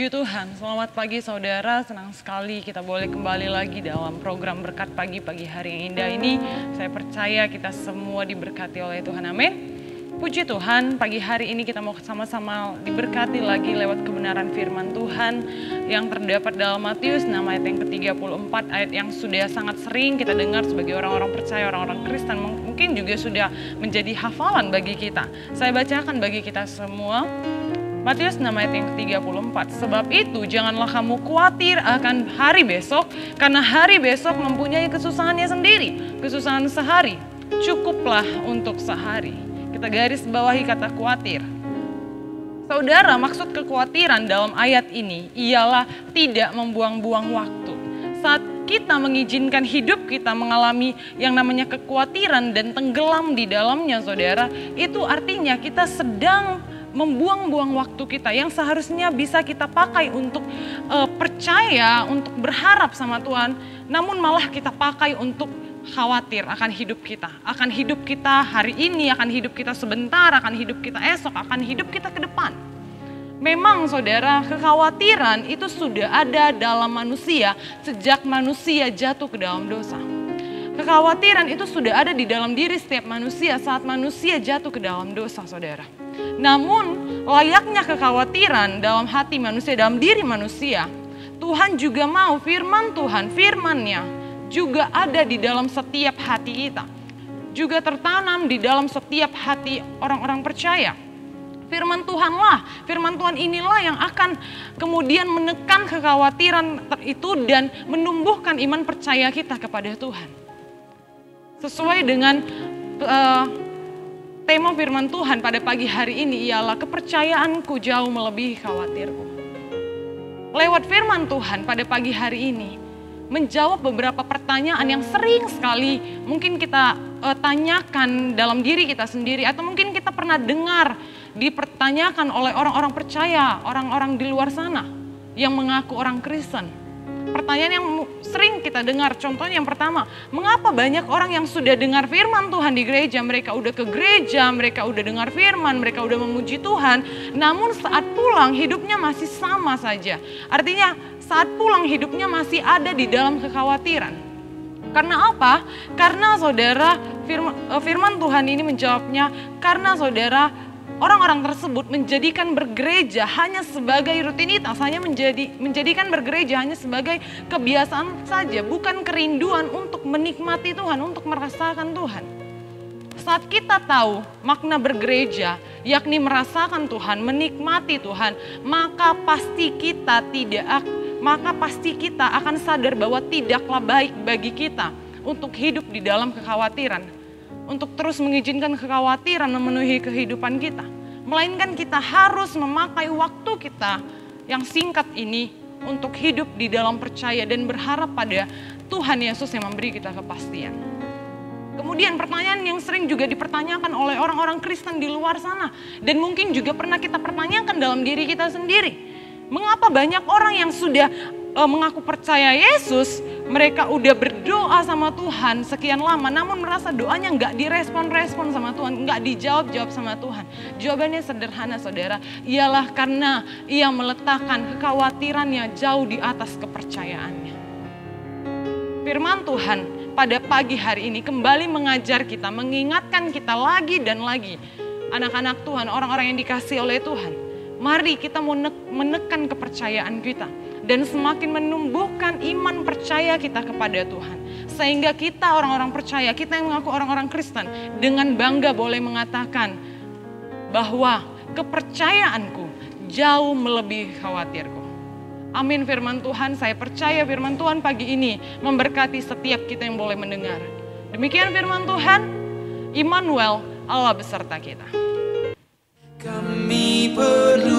Puji Tuhan, selamat pagi saudara, senang sekali kita boleh kembali lagi dalam program Berkat Pagi hari yang indah ini. Saya percaya kita semua diberkati oleh Tuhan, amin. Puji Tuhan, pagi hari ini kita mau sama-sama diberkati lagi lewat kebenaran firman Tuhan yang terdapat dalam Matius 6 ayat yang ke-34, ayat yang sudah sangat sering kita dengar sebagai orang-orang percaya, orang-orang Kristen, mungkin juga sudah menjadi hafalan bagi kita. Saya bacakan bagi kita semua. Matius 6 ayat yang ke-34, sebab itu janganlah kamu khawatir akan hari besok, karena hari besok mempunyai kesusahannya sendiri. Kesusahan sehari, cukuplah untuk sehari. Kita garis bawahi kata khawatir. Saudara, maksud kekhawatiran dalam ayat ini ialah tidak membuang-buang waktu. Saat kita mengizinkan hidup kita mengalami yang namanya kekhawatiran dan tenggelam di dalamnya, saudara, itu artinya kita sedang membuang-buang waktu kita yang seharusnya bisa kita pakai untuk percaya, untuk berharap sama Tuhan, namun malah kita pakai untuk khawatir akan hidup kita. Akan hidup kita hari ini, akan hidup kita sebentar, akan hidup kita esok, akan hidup kita ke depan. Memang saudara, kekhawatiran itu sudah ada dalam manusia sejak manusia jatuh ke dalam dosa. Kekhawatiran itu sudah ada di dalam diri setiap manusia saat manusia jatuh ke dalam dosa, saudara. Namun layaknya kekhawatiran dalam hati manusia, dalam diri manusia, Tuhan juga mau firman Tuhan, firman-Nya juga ada di dalam setiap hati kita. Juga tertanam di dalam setiap hati orang-orang percaya. Firman Tuhanlah, firman Tuhan inilah yang akan kemudian menekan kekhawatiran itu dan menumbuhkan iman percaya kita kepada Tuhan. Sesuai dengan tema firman Tuhan pada pagi hari ini ialah kepercayaanku jauh melebihi khawatirku. Lewat firman Tuhan pada pagi hari ini menjawab beberapa pertanyaan yang sering sekali mungkin kita tanyakan dalam diri kita sendiri atau mungkin kita pernah dengar dipertanyakan oleh orang-orang percaya, orang-orang di luar sana yang mengaku orang Kristen. Pertanyaan yang sering kita dengar, contohnya yang pertama, mengapa banyak orang yang sudah dengar firman Tuhan di gereja, mereka udah ke gereja, mereka udah dengar firman, mereka udah memuji Tuhan, namun saat pulang hidupnya masih sama saja. Artinya saat pulang hidupnya masih ada di dalam kekhawatiran. Karena apa? Karena saudara, firman Tuhan ini menjawabnya, karena saudara, orang-orang tersebut menjadikan bergereja hanya sebagai rutinitas, hanya menjadikan bergereja hanya sebagai kebiasaan saja, bukan kerinduan untuk menikmati Tuhan, untuk merasakan Tuhan. Saat kita tahu makna bergereja, yakni merasakan Tuhan, menikmati Tuhan, maka pasti kita akan sadar bahwa tidaklah baik bagi kita untuk hidup di dalam kekhawatiran. Untuk terus mengizinkan kekhawatiran memenuhi kehidupan kita. Melainkan kita harus memakai waktu kita yang singkat ini untuk hidup di dalam percaya dan berharap pada Tuhan Yesus yang memberi kita kepastian. Kemudian pertanyaan yang sering juga dipertanyakan oleh orang-orang Kristen di luar sana. Dan mungkin juga pernah kita pertanyakan dalam diri kita sendiri. Mengapa banyak orang yang sudah mengaku percaya Yesus, mereka udah berdoa sama Tuhan sekian lama, namun merasa doanya nggak direspon-respon sama Tuhan, nggak dijawab-jawab sama Tuhan. Jawabannya sederhana saudara, ialah karena ia meletakkan kekhawatirannya jauh di atas kepercayaannya. Firman Tuhan pada pagi hari ini kembali mengajar kita, mengingatkan kita lagi dan lagi. Anak-anak Tuhan, orang-orang yang dikasihi oleh Tuhan, mari kita menekan kepercayaan kita. Dan semakin menumbuhkan iman percaya kita kepada Tuhan. Sehingga kita orang-orang percaya, kita yang mengaku orang-orang Kristen, dengan bangga boleh mengatakan bahwa kepercayaanku jauh melebihi khawatirku. Amin firman Tuhan, saya percaya firman Tuhan pagi ini memberkati setiap kita yang boleh mendengar. Demikian firman Tuhan, Immanuel, Allah beserta kita. Kami perlu